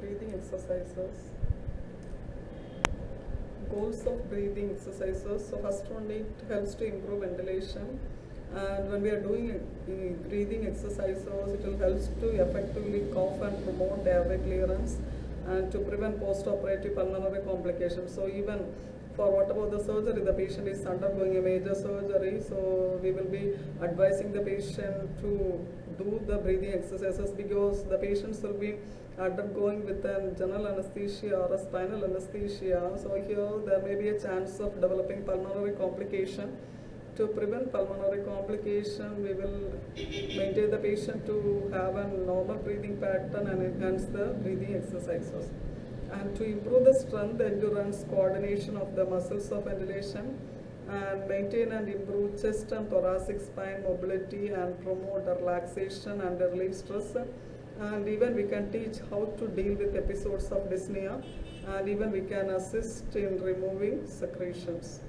breathing exercises. Goals of breathing exercises. So first one, it helps to improve ventilation. And when we are doing breathing exercises, it will help to effectively cough and promote airway clearance and to prevent post-operative pulmonary complications. So even for what about the surgery, the patient is undergoing a major surgery, so we will be advising the patient to do the breathing exercises because the patients will be undergoing with a general anesthesia or a spinal anesthesia. So here there may be a chance of developing pulmonary complication. To prevent pulmonary complication, we will maintain the patient to have a normal breathing pattern and enhance the breathing exercises. And to improve the strength, endurance, coordination of the muscles of ventilation, and maintain and improve chest and thoracic spine mobility and promote relaxation and relieve stress. And even we can teach how to deal with episodes of dyspnea, and even we can assist in removing secretions.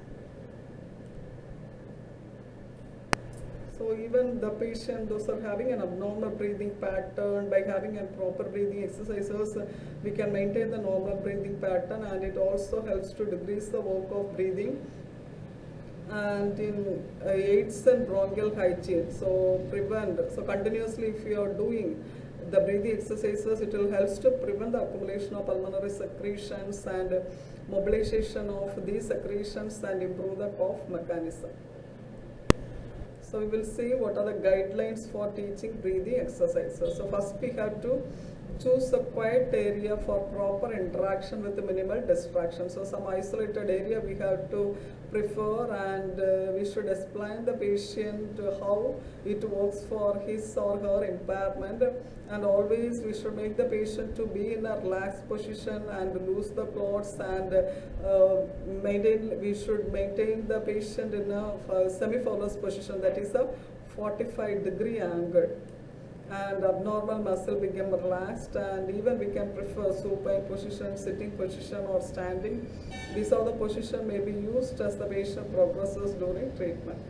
So even the patient, those are having an abnormal breathing pattern, by having a proper breathing exercises, we can maintain the normal breathing pattern, and it also helps to decrease the work of breathing. And in aids and bronchial hygiene, so continuously if you are doing the breathing exercises, it will help to prevent the accumulation of pulmonary secretions and mobilization of these secretions and improve the cough mechanism. So we will see what are the guidelines for teaching breathing exercises. So first we have to choose a quiet area for proper interaction with minimal distraction. So some isolated area we have to prefer, and we should explain the patient how it works for his or her impairment, and always we should make the patient to be in a relaxed position and loose the clothes, and we should maintain the patient in a semi-fowler's position, that is a 45-degree angle, and abnormal muscle become relaxed, and even we can prefer supine position, sitting position or standing. These are the position may be used as the patient progresses during treatment.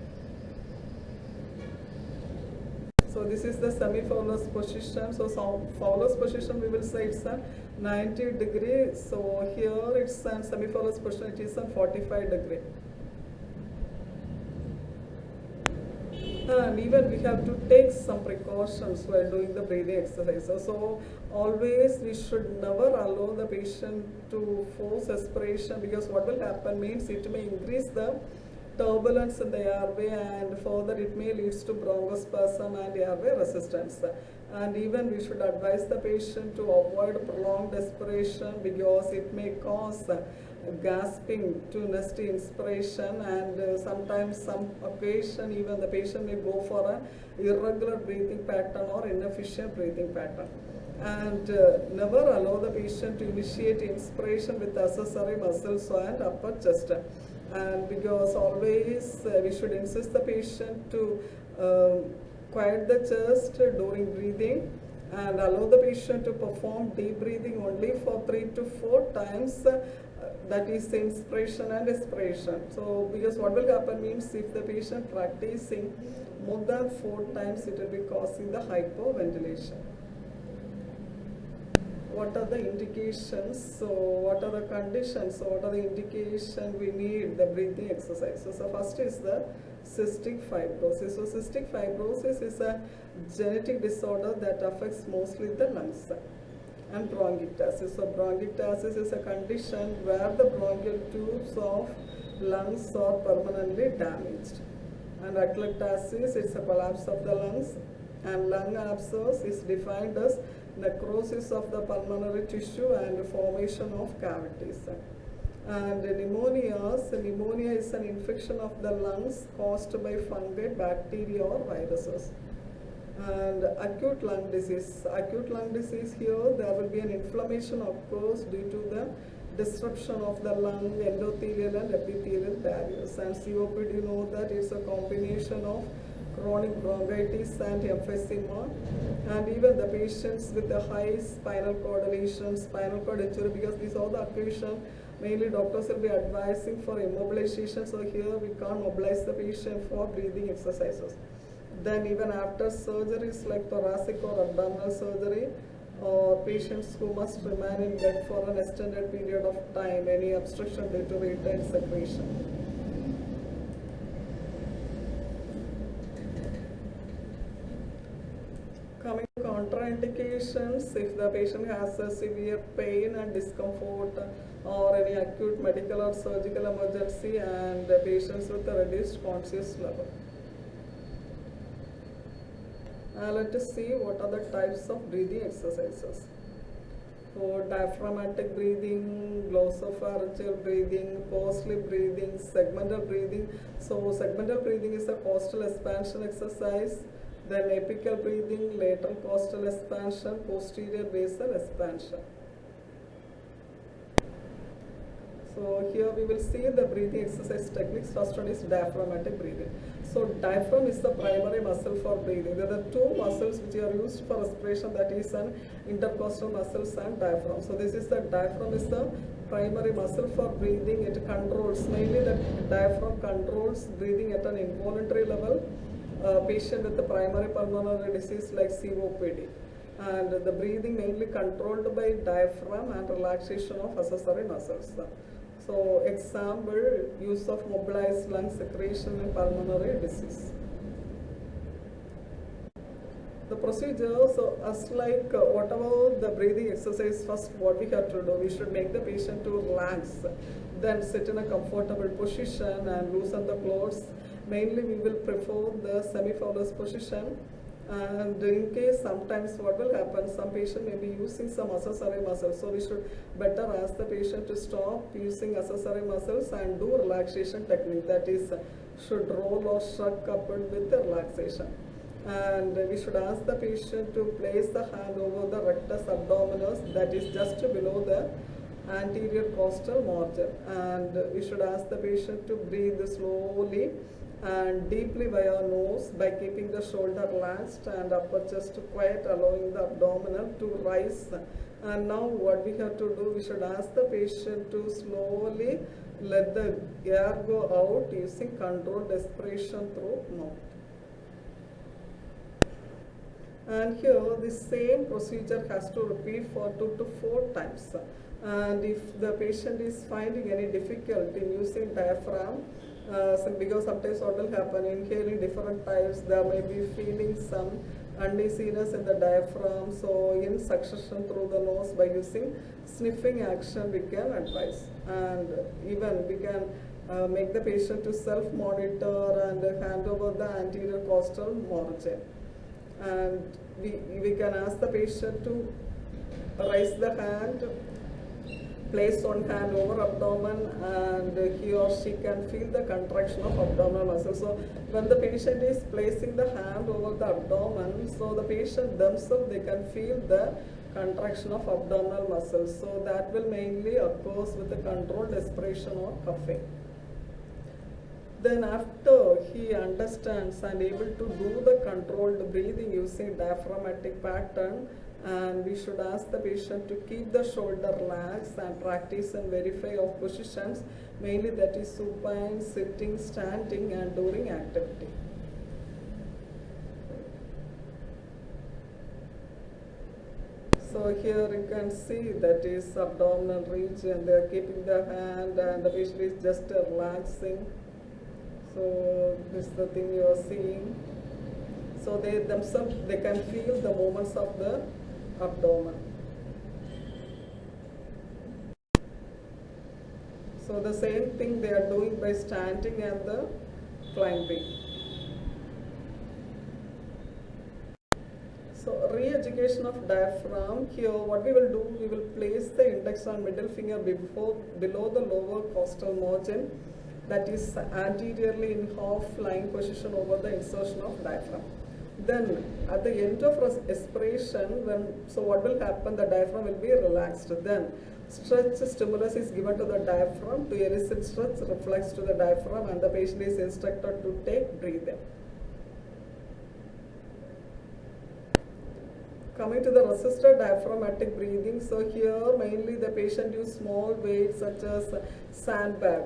So this is the semi-Fowler's position. So Fowler's position we will say it's a 90 degree. So here it's a semi-Fowler's position, it is a 45 degree. And even we have to take some precautions while doing the breathing exercises. So always we should never allow the patient to force aspiration, because what will happen means it may increase the turbulence in the airway, and further it may lead to bronchospasm and airway resistance. And even we should advise the patient to avoid prolonged aspiration, because it may cause gasping to nasty inspiration, and sometimes some occasion even the patient may go for an irregular breathing pattern or inefficient breathing pattern. And never allow the patient to initiate inspiration with accessory muscles and upper chest. And because always we should insist the patient to quiet the chest during breathing, and allow the patient to perform deep breathing only for 3 to 4 times, that is inspiration and expiration. So because what will happen means if the patient practicing more than 4 times, it will be causing the hypoventilation. What are the indications? So what are the conditions? So what are the indications we need the breathing exercise? So first is the cystic fibrosis. So cystic fibrosis is a genetic disorder that affects mostly the lungs. And bronchiectasis. So bronchiectasis is a condition where the bronchial tubes of lungs are permanently damaged. And atelectasis is a collapse of the lungs. And lung abscess is defined as necrosis of the pulmonary tissue and formation of cavities. And pneumonia is an infection of the lungs caused by fungi, bacteria or viruses. And acute lung disease here there will be an inflammation occurs due to the disruption of the lung endothelial and epithelial barriers. And COPD, you know that it's a combination of chronic bronchitis and emphysema, and even the patients with the high spinal cord lesion, spinal cord injury, because these are the occasion mainly doctors will be advising for immobilization. So here we can't mobilize the patient for breathing exercises. Then even after surgeries like thoracic or abdominal surgery, or patients who must remain in bed for an extended period of time, any obstruction due to retained secretion. Coming to contraindications, if the patient has a severe pain and discomfort or any acute medical or surgical emergency and patients with a reduced conscious level. Let us see what are the types of breathing exercises. So diaphragmatic breathing, glossopharyngeal breathing, pursed lip breathing, segmental breathing. So segmental breathing is a costal expansion exercise. Then apical breathing, lateral costal expansion, posterior basal expansion. So here we will see the breathing exercise techniques. First one is diaphragmatic breathing. So diaphragm is the primary muscle for breathing. There are two muscles which are used for respiration, that is an intercostal muscles and diaphragm. So this is the diaphragm is the primary muscle for breathing. It controls, mainly the diaphragm controls breathing at an involuntary level. Patient with the primary pulmonary disease like COPD. And the breathing mainly controlled by diaphragm and relaxation of accessory muscles. So example, use of mobilized lung secretion in pulmonary disease. The procedure, so as like whatever the breathing exercise, first what we have to do, we should make the patient to relax, then sit in a comfortable position and loosen the clothes. Mainly we will prefer the semi-fowler's position, and in case sometimes what will happen, some patient may be using some accessory muscles, so we should better ask the patient to stop using accessory muscles and do relaxation technique, that is should roll or shrug coupled with the relaxation. And we should ask the patient to place the hand over the rectus abdominis, that is just below the anterior costal margin, and we should ask the patient to breathe slowly and deeply via nose by keeping the shoulder relaxed and upper chest quiet, allowing the abdominal to rise. And now what we have to do, we should ask the patient to slowly let the air go out using controlled expiration through mouth. And here the same procedure has to repeat for 2 to 4 times. And if the patient is finding any difficulty in using diaphragm, because sometimes what will happen, inhaling different types, there may be feeling some uneasiness in the diaphragm, so in succession through the nose by using sniffing action we can advise. And even we can make the patient to self-monitor and hand over the anterior costal margin. And we can ask the patient to raise the hand, place one hand over abdomen, and he or she can feel the contraction of abdominal muscles. So when the patient is placing the hand over the abdomen, so the patient themselves, they can feel the contraction of abdominal muscles. So that will mainly occurs with the controlled expiration or coughing. Then after he understands and able to do the controlled breathing using diaphragmatic pattern, and we should ask the patient to keep the shoulder relaxed and practice and verify of positions, mainly that is supine, sitting, standing, and during activity. So here you can see that is abdominal region, they are keeping the hand and the patient is just relaxing. So this is the thing you are seeing. So they themselves, they can feel the movements of the abdomen. So the same thing they are doing by standing and the climbing. So re-education of diaphragm. Here what we will do, we will place the index and middle finger below the lower costal margin, that is anteriorly in half lying position over the insertion of diaphragm. Then at the end of expiration, so what will happen, the diaphragm will be relaxed. Then stretch stimulus is given to the diaphragm to elicit stretch reflex to the diaphragm, and the patient is instructed to take breathing. Coming to the resisted diaphragmatic breathing, so here mainly the patient use small weights such as sandbag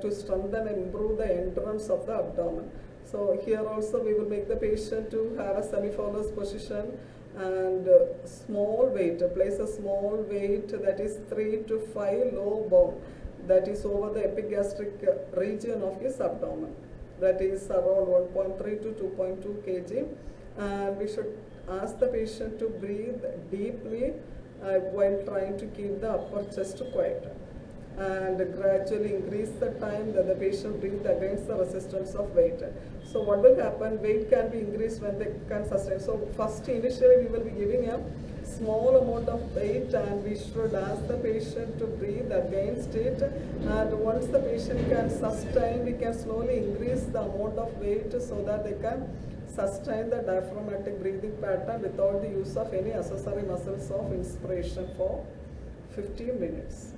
to strengthen and improve the endurance of the abdomen. So here also we will make the patient to have a semi-fowler's position and small weight, place a small weight that is 3 to 5 low bound, that is over the epigastric region of his abdomen, that is around 1.3 to 2.2 kg, and we should ask the patient to breathe deeply while trying to keep the upper chest quiet, and gradually increase the time that the patient breathes against the resistance of weight. So what will happen, weight can be increased when they can sustain. So first initially we will be giving a small amount of weight, and we should ask the patient to breathe against it, and once the patient can sustain, we can slowly increase the amount of weight so that they can sustain the diaphragmatic breathing pattern without the use of any accessory muscles of inspiration for 15 minutes.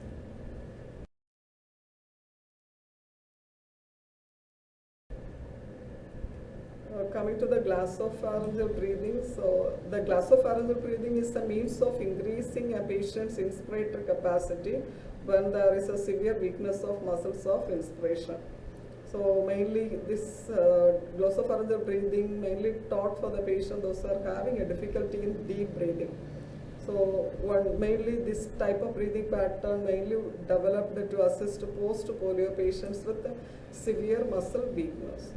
Coming to the glossopharyngeal breathing, so the glossopharyngeal breathing is a means of increasing a patient's inspiratory capacity when there is a severe weakness of muscles of inspiration. So mainly this glossopharyngeal breathing mainly taught for the patient those who are having a difficulty in deep breathing. So mainly this type of breathing pattern mainly developed to assist post-polio patients with severe muscle weakness.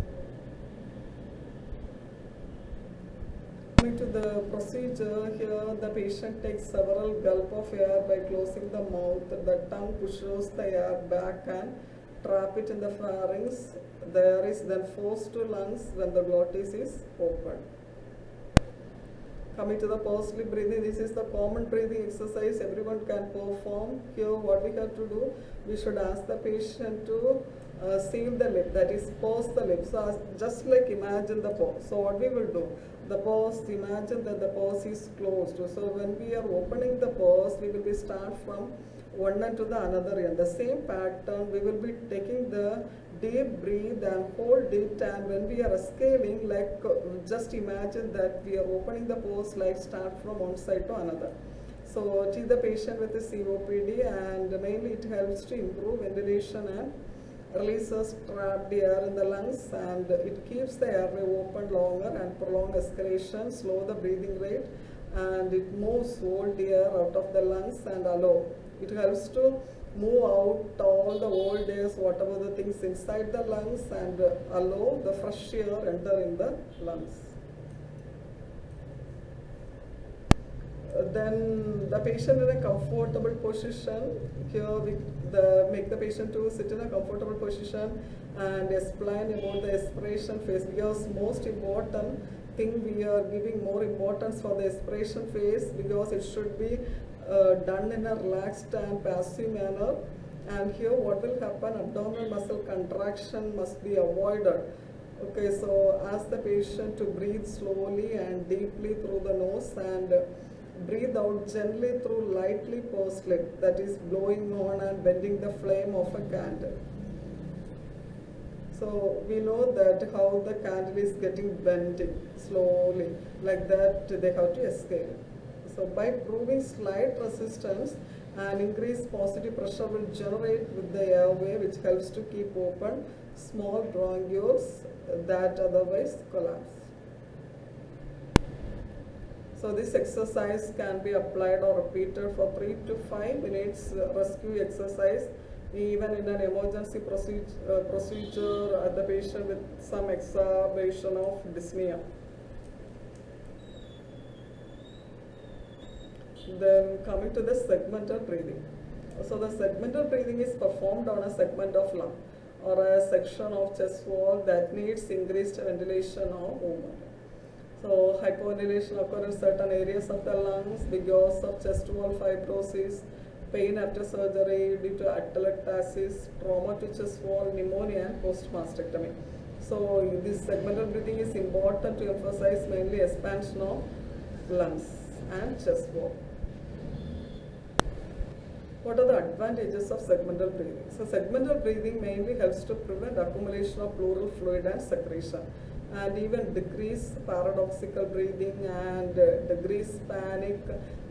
Coming to the procedure, here the patient takes several gulp of air by closing the mouth. The tongue pushes the air back and trap it in the pharynx. The air is then forced to lungs when the glottis is open. Coming to the pursed lip breathing, this is the common breathing exercise everyone can perform. Here what we have to do, we should ask the patient to seal the lip, that is purse the lip. So just like imagine the purse. So what we will do, the purse, imagine that the purse is closed. So when we are opening the purse, we will be start from one end to the another end. The same pattern, we will be taking the deep breathe and hold it, and when we are exhaling, like just imagine that we are opening the pores, like start from one side to another. So treat the patient with a COPD, and mainly it helps to improve ventilation and releases trapped air in the lungs, and it keeps the airway open longer and prolong exhalation, slow the breathing rate, and it moves old air out of the lungs and allow. It helps to move out all the old airs, whatever the things inside the lungs, and allow the fresh air enter in the lungs. Then the patient in a comfortable position. Here we make the patient to sit in a comfortable position and explain about the expiration phase, because most important thing, we are giving more importance for the expiration phase, because it should be done in a relaxed and passive manner. And here what will happen, abdominal muscle contraction must be avoided. Okay, so ask the patient to breathe slowly and deeply through the nose, and breathe out gently through lightly pursed lip, that is blowing on and bending the flame of a candle. So we know that how the candle is getting bending slowly, like that they have to escape. So by proving slight resistance, and increased positive pressure will generate with the airway, which helps to keep open small bronchioles that otherwise collapse. So this exercise can be applied or repeated for 3 to 5 minutes, rescue exercise, even in an emergency procedure at the patient with some exacerbation of dyspnea. Then coming to the segmental breathing. So the segmental breathing is performed on a segment of lung or a section of chest wall that needs increased ventilation or movement. So hypoventilation occurs in certain areas of the lungs because of chest wall fibrosis, pain after surgery due to atelectasis, trauma to chest wall, pneumonia, and post-mastectomy. So this segmental breathing is important to emphasize mainly expansion of lungs and chest wall. What are the advantages of segmental breathing? So segmental breathing mainly helps to prevent accumulation of pleural fluid and secretion, and even decrease paradoxical breathing and decrease panic,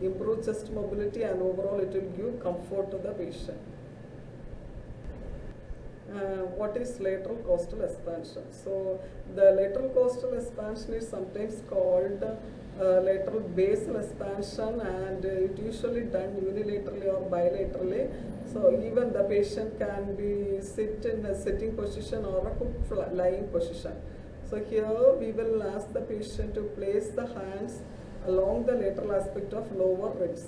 improve chest mobility, and overall it will give comfort to the patient. What is lateral costal expansion? So the lateral costal expansion is sometimes called lateral basal expansion, and it usually done unilaterally or bilaterally. So even the patient can be sit in a sitting position or a lying position. So here we will ask the patient to place the hands along the lateral aspect of lower ribs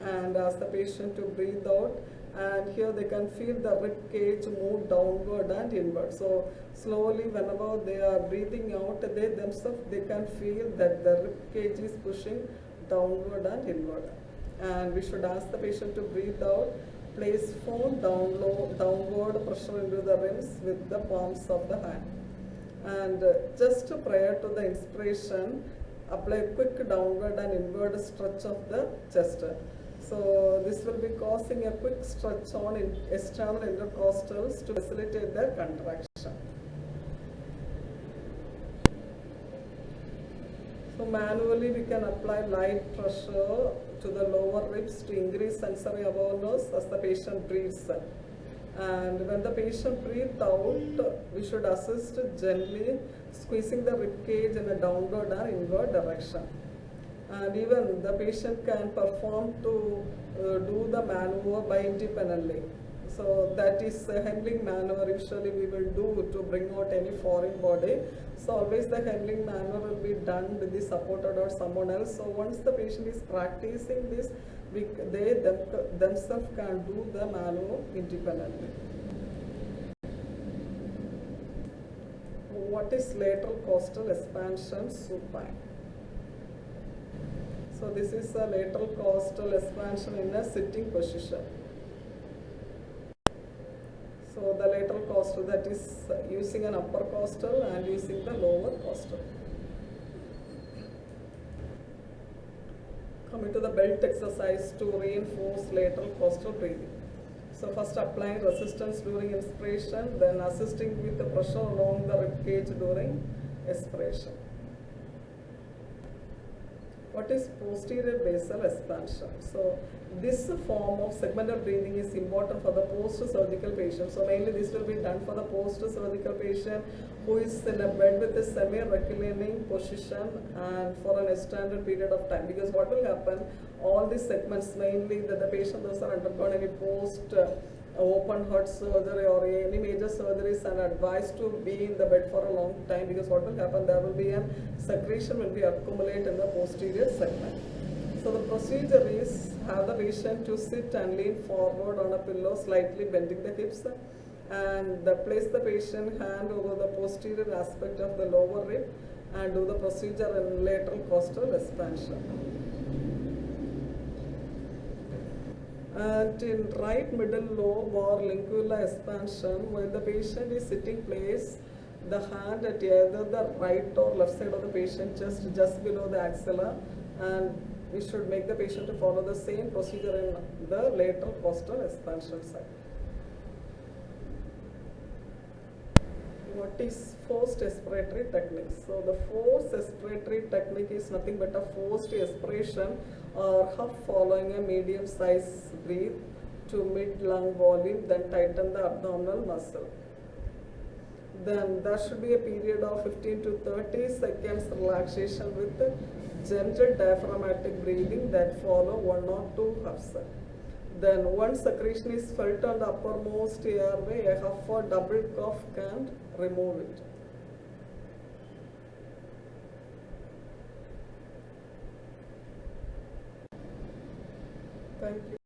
and ask the patient to breathe out, and here they can feel the rib cage move downward and inward. So slowly whenever they are breathing out, they themselves they can feel that the rib cage is pushing downward and inward. And we should ask the patient to breathe out, place firm downward pressure into the ribs with the palms of the hand. And just prior to the inspiration, apply quick downward and inward stretch of the chest. So this will be causing a quick stretch on external intercostals to facilitate the contraction. So manually we can apply light pressure to the lower ribs to increase sensory awareness as the patient breathes. And when the patient breathes out, we should assist gently squeezing the rib cage in a downward or inward direction. And even the patient can perform to do the maneuver by independently. So that is a handling maneuver usually we will do to bring out any foreign body. So always the handling maneuver will be done with the supported or someone else. So once the patient is practicing this, they themselves can do the maneuver independently. What is lateral costal expansion supine? So this is a lateral costal expansion in a sitting position. So the lateral costal, that is using an upper costal and using the lower costal. Coming to the belt exercise to reinforce lateral costal breathing. So first applying resistance during inspiration, then assisting with the pressure along the rib cage during expiration. What is posterior basal expansion? So this form of segmental breathing is important for the post-surgical patient. So mainly this will be done for the post-surgical patient who is in a bed with a semi-reclining position and for an extended period of time. Because what will happen, all these segments, mainly that the patient those are undergone any open heart surgery or any major surgeries, and advised to be in the bed for a long time, because what will happen, there will be a secretion will be accumulate in the posterior segment. So the procedure is have the patient to sit and lean forward on a pillow, slightly bending the hips, and place the patient hand over the posterior aspect of the lower rib and do the procedure in lateral costal expansion. And in right middle lobe or lingular expansion, while the patient is sitting, place the hand at either the right or left side of the patient just below the axilla, and we should make the patient to follow the same procedure in the lateral costal expansion side. What is forced expiratory technique? So the forced expiratory technique is nothing but a forced expiration or huff following a medium size breath to mid lung volume, then tighten the abdominal muscle. Then there should be a period of 15 to 30 seconds relaxation with gentle diaphragmatic breathing that follow 1 or 2 huffs. Then once secretion is felt on the uppermost airway, a huff or double cough can remove it. Thank you.